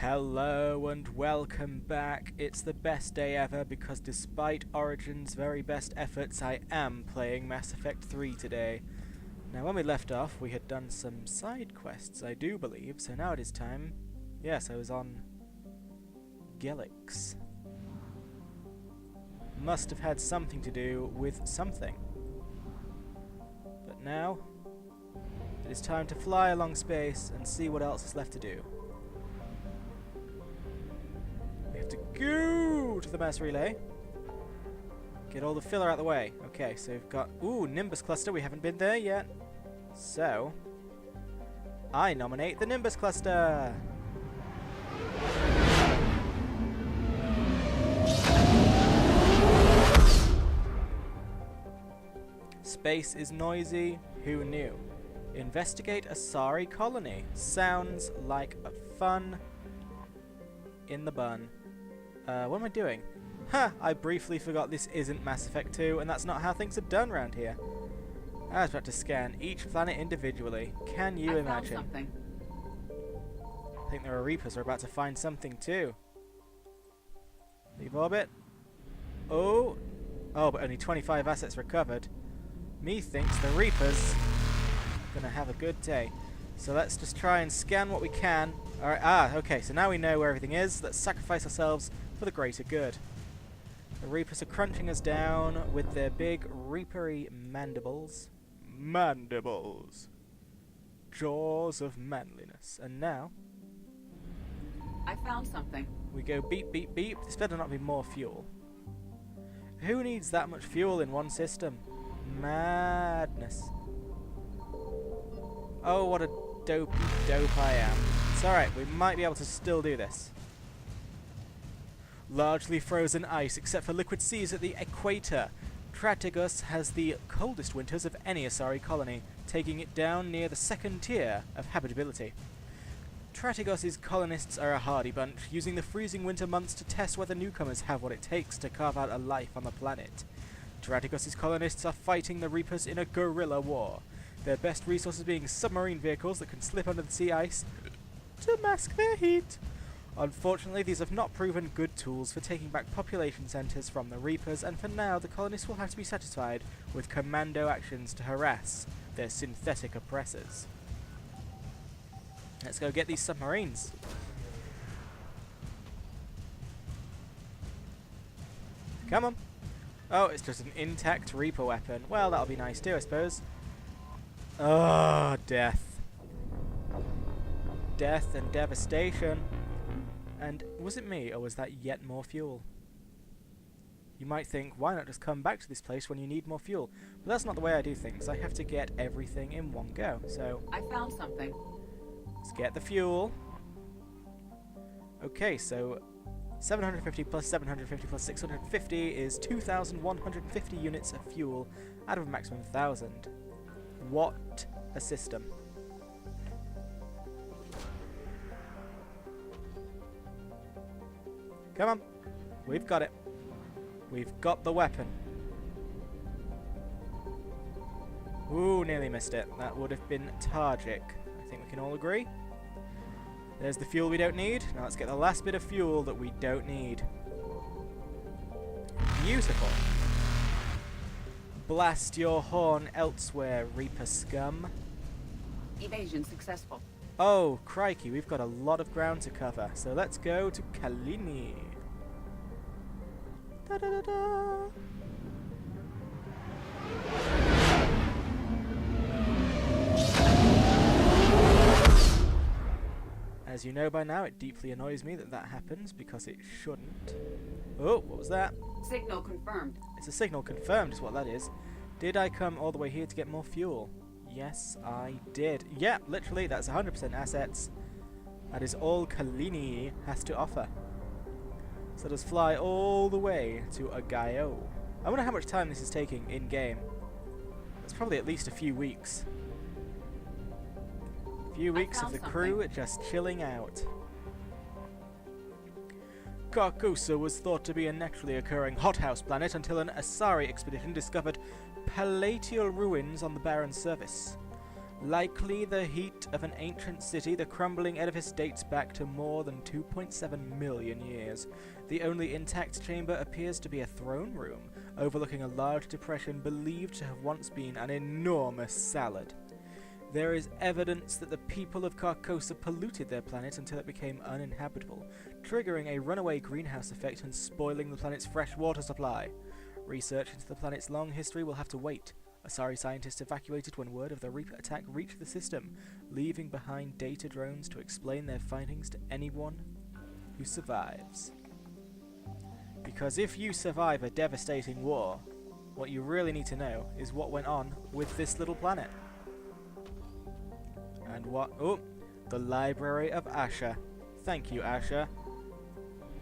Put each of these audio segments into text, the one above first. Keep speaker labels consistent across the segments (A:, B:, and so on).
A: Hello and welcome back. It's the best day ever because despite Origin's very best efforts, I am playing Mass Effect 3 today. Now when we left off, we had done some side quests, I do believe, so now it is time. Yes, I was on Gelix. Must have had something to do with something. But now, it is time to fly along space and see what else is left to do. We have to go to the mass relay. Get all the filler out of the way. Okay, so we've got... Ooh, Nimbus Cluster. We haven't been there yet. So, I nominate the Nimbus Cluster. Space is noisy. Who knew? Investigate Asari colony. Sounds like a fun in the bun. What am I doing? Ha! I briefly forgot this isn't Mass Effect 2, and that's not how things are done around here. I was about to scan each planet individually. Can you imagine?
B: Found something.
A: I think the Reapers are about to find something too. Leave orbit. Oh, but only 25 assets recovered. Methinks the Reapers are gonna have a good day. So let's just try and scan what we can. Alright, okay, so now we know where everything is. Let's sacrifice ourselves for the greater good. The Reapers are crunching us down with their big reapery mandibles. Mandibles. Jaws of manliness. And now...
B: I found something.
A: we go beep, beep, beep. This better not be more fuel. Who needs that much fuel in one system? Madness. Oh, what a dopey dope I am. It's alright, we might be able to still do this. Largely frozen ice, except for liquid seas at the equator. Tratigos has the coldest winters of any Asari colony, taking it down near the second tier of habitability. Tratigos' colonists are a hardy bunch, using the freezing winter months to test whether newcomers have what it takes to carve out a life on the planet. Tratigos' colonists are fighting the Reapers in a guerrilla war, their best resources being submarine vehicles that can slip under the sea ice to mask their heat. Unfortunately, these have not proven good tools for taking back population centres from the Reapers, and for now the colonists will have to be satisfied with commando actions to harass their synthetic oppressors. Let's go get these submarines. Come on. Oh, it's just an intact Reaper weapon. Well, that'll be nice too, I suppose. Oh, death. Death and devastation. And was it me, or was that yet more fuel? You might think, why not just come back to this place when you need more fuel? But that's not the way I do things. I have to get everything in one go. So
B: I found something.
A: let's get the fuel. Okay, so 750 plus 750 plus 650 is 2,150 units of fuel out of a maximum of 1,000. What a system. Come on. We've got it. We've got the weapon. Ooh, nearly missed it. That would have been tragic. I think we can all agree. There's the fuel we don't need. Now let's get the last bit of fuel that we don't need. Beautiful. Blast your horn elsewhere, Reaper scum.
B: Evasion successful.
A: Oh, crikey, we've got a lot of ground to cover. So let's go to Kalini. Da-da-da-da. As you know by now, it deeply annoys me that that happens, because it shouldn't. Oh, what was that?
B: Signal confirmed.
A: It's a signal confirmed is what that is. Did I come all the way here to get more fuel? Yes, I did. Yeah, literally, that's 100% assets. That is all Kalini has to offer. So let's fly all the way to Agaio. I wonder how much time this is taking in-game. It's probably at least a few weeks. A few weeks of the crew just chilling out. Carcosa was thought to be a naturally occurring hothouse planet until an Asari expedition discovered palatial ruins on the barren surface. Likely the heat of an ancient city, the crumbling edifice dates back to more than 2.7 million years. The only intact chamber appears to be a throne room, overlooking a large depression believed to have once been an enormous salad. There is evidence that the people of Carcosa polluted their planet until it became uninhabitable, triggering a runaway greenhouse effect and spoiling the planet's fresh water supply. Research into the planet's long history will have to wait. Asari scientists evacuated when word of the Reaper attack reached the system, leaving behind data drones to explain their findings to anyone who survives. Because if you survive a devastating war, what you really need to know is what went on with this little planet. And what... Oh! The Library of Asher. Thank you, Asher.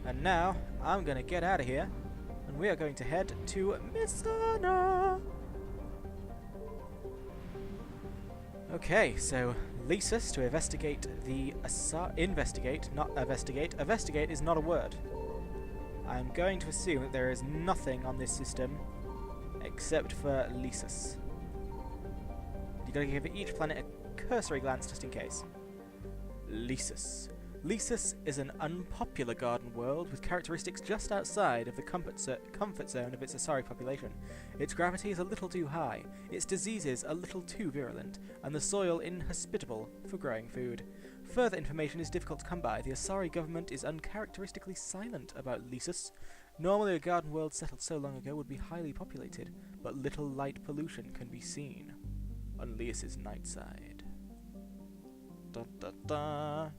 A: And now, I'm gonna get out of here, and we are going to head to Missana! Okay, so Lysis to investigate the investigate is not a word. I'm going to assume that there is nothing on this system except for Lysis. You gotta give each planet a cursory glance just in case. Lysis. Lysis is an unpopular garden world with characteristics just outside of the comfort zone of its Asari population. Its gravity is a little too high, its diseases a little too virulent, and the soil inhospitable for growing food. Further information is difficult to come by. The Asari government is uncharacteristically silent about Lysis. Normally a garden world settled so long ago would be highly populated, but little light pollution can be seen on Lysis' night side. Da da da.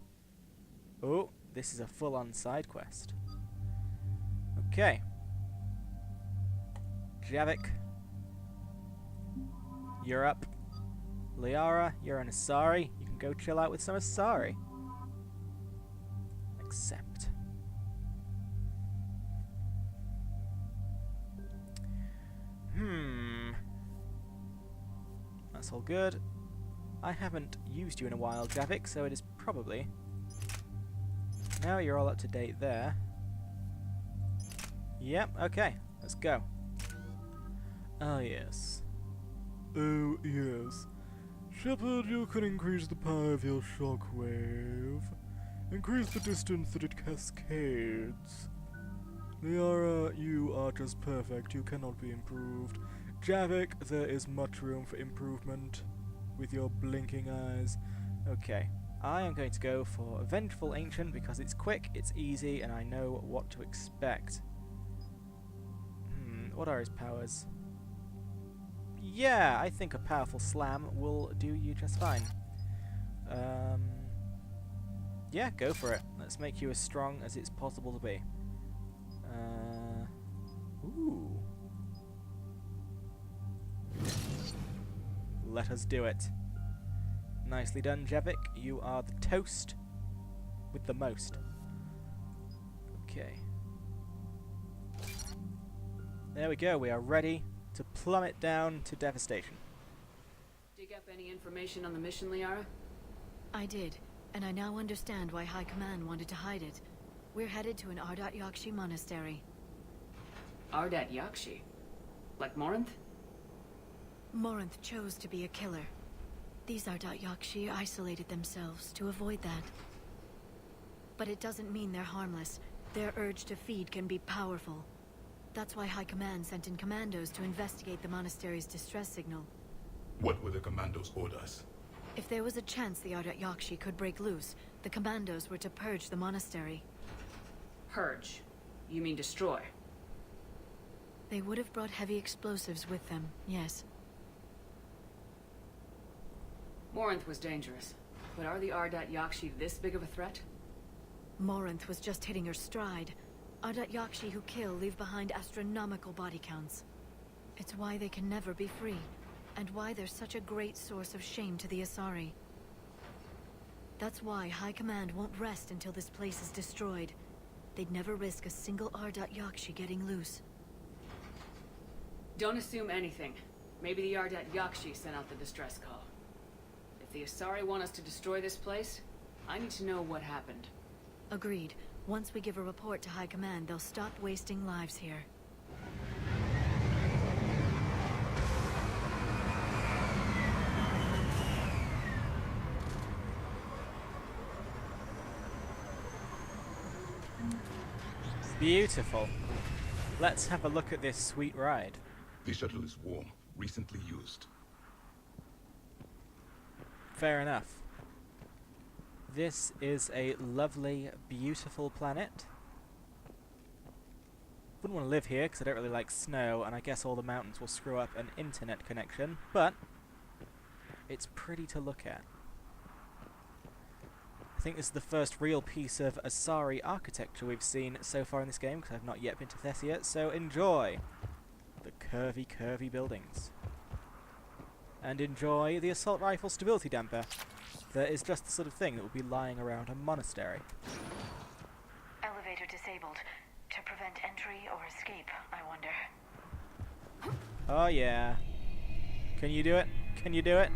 A: Oh, this is a full-on side quest. Okay. Javik. You're up. Liara, you're an Asari. You can go chill out with some Asari. Accept. That's all good. I haven't used you in a while, Javik, so it is probably... Now you're all up to date there. Yep, okay, let's go. Oh yes. Oh yes. Shepard, you can increase the power of your shockwave. Increase the distance that it cascades. Liara, you are just perfect. You cannot be improved. Javik, there is much room for improvement. With your blinking eyes. Okay. I am going to go for Vengeful Ancient because it's quick, it's easy, and I know what to expect. What are his powers? Yeah, I think a powerful slam will do you just fine. Yeah, go for it. Let's make you as strong as it's possible to be. Ooh. Let us do it. Nicely done, Javik. You are the toast with the most. Okay. There we go. We are ready to plummet down to devastation.
B: Dig up any information on the mission, Liara?
C: I did, and I now understand why High Command wanted to hide it. We're headed to an Ardat-Yakshi monastery.
B: Ardat-Yakshi? Like Morinth?
C: Morinth chose to be a killer. These Ardat-Yakshi isolated themselves to avoid that. But it doesn't mean they're harmless. Their urge to feed can be powerful. That's why High Command sent in commandos to investigate the monastery's distress signal.
D: What were the commandos' orders?
C: If there was a chance the Ardat-Yakshi could break loose, the commandos were to purge the monastery.
B: Purge? You mean destroy?
C: They would have brought heavy explosives with them, yes.
B: Morinth was dangerous, but are the Ardat-Yakshi this big of a threat?
C: Morinth was just hitting her stride. Ardat-Yakshi who kill leave behind astronomical body counts. It's why they can never be free, and why they're such a great source of shame to the Asari. That's why High Command won't rest until this place is destroyed. They'd never risk a single Ardat-Yakshi getting loose.
B: Don't assume anything. Maybe the Ardat-Yakshi sent out the distress call. If the Asari want us to destroy this place, I need to know what happened.
C: Agreed. Once we give a report to High Command, they'll stop wasting lives here.
A: Beautiful. Let's have a look at this sweet ride.
D: The shuttle is warm, recently used.
A: Fair enough. This is a lovely, beautiful planet. Wouldn't want to live here because I don't really like snow, and I guess all the mountains will screw up an internet connection, but it's pretty to look at. I think this is the first real piece of Asari architecture we've seen so far in this game, because I've not yet been to Thessia, so enjoy the curvy, curvy buildings. And enjoy the assault rifle stability damper. That is just the sort of thing that will be lying around a monastery.
C: Elevator disabled. To prevent entry or escape, I wonder.
A: Oh yeah. Can you do it? Can you do it?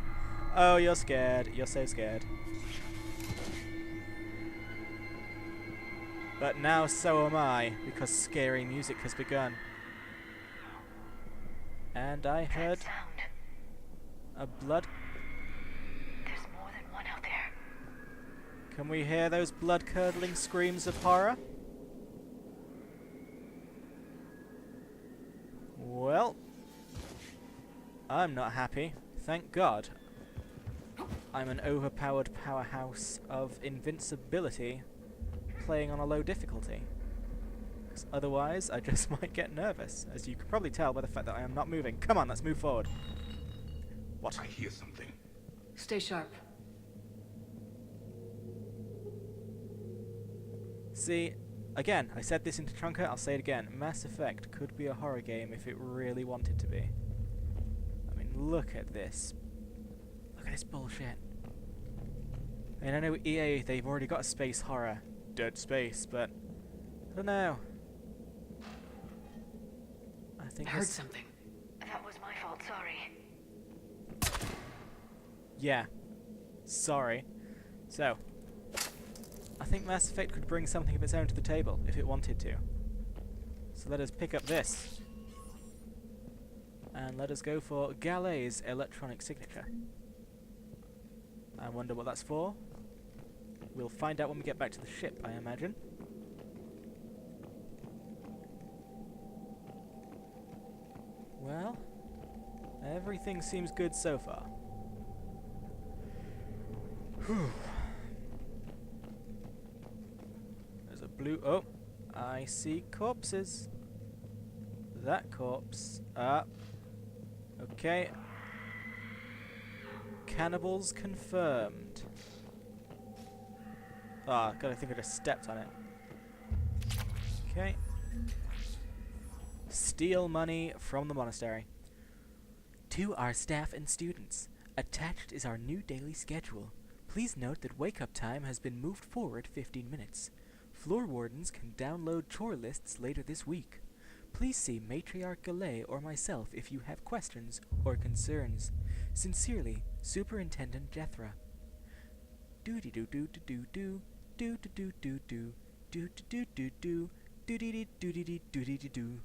A: Oh, you're scared. You're so scared. But now so am I, because scary music has begun. And I heard
C: That sound.
A: a blood...
C: There's more than one out there.
A: Can we hear those blood-curdling screams of horror? Well, I'm not happy. Thank God. I'm an overpowered powerhouse of invincibility playing on a low difficulty. 'Cause otherwise, I just might get nervous, as you can probably tell by the fact that I am not moving. Come on, let's move forward. What?
D: I hear something.
B: Stay sharp.
A: See, again, I said this into Trunker, I'll say it again. Mass Effect could be a horror game if it really wanted to be. I mean, look at this. Look at this bullshit. I mean, I know EA, they've already got a space horror. Dead Space, but I don't know. I think
B: I heard
A: this...
B: something.
C: That was my fault, sorry.
A: Yeah. Sorry. So, I think Mass Effect could bring something of its own to the table, if it wanted to. So let us pick up this. And let us go for Galet's electronic signature. I wonder what that's for. We'll find out when we get back to the ship, I imagine. Well, everything seems good so far. Whew. There's a blue... Oh, I see corpses. That corpse... okay. Cannibals confirmed. Ah, God, I think I just stepped on it. Okay. Steal money from the monastery. To our staff and students, attached is our new daily schedule. Please note that wake-up time has been moved forward 15 minutes. Floor wardens can download chore lists later this week. Please see Matriarch Galet or myself if you have questions or concerns. Sincerely, Superintendent Jethra. Do-de-do-do-do-do-do. Do-do-do-do-do. Do-do-do-do-do. Do-de-de-do-de-de-do-de-de-do.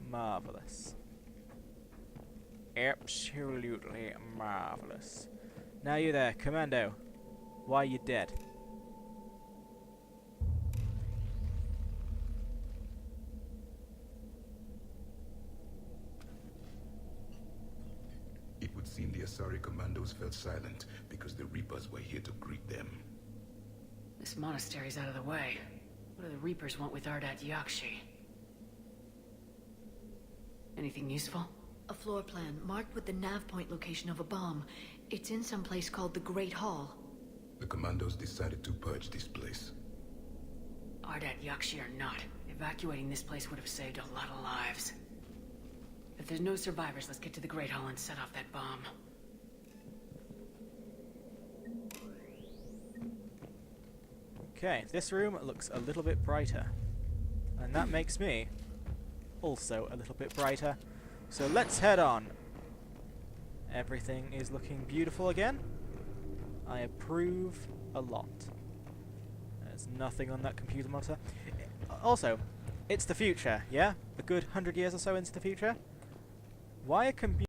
A: Marvelous. Absolutely marvelous. Now you there, Commando. Why you dead?
D: It would seem the Asari commandos fell silent because the Reapers were here to greet them.
B: This monastery's out of the way. What do the Reapers want with Ardat-Yakshi? Anything useful?
C: A floor plan marked with the nav point location of a bomb. It's in some place called the Great Hall.
D: The commandos decided to purge this place.
B: Ardat-Yakshi or not, evacuating this place would have saved a lot of lives. If there's no survivors, let's get to the Great Hall and set off that bomb.
A: Okay, this room looks a little bit brighter. And that makes me also a little bit brighter. So let's head on. Everything is looking beautiful again. I approve a lot. There's nothing on that computer monitor. Also, it's the future, yeah? A good 100 years or so into the future. Why are computers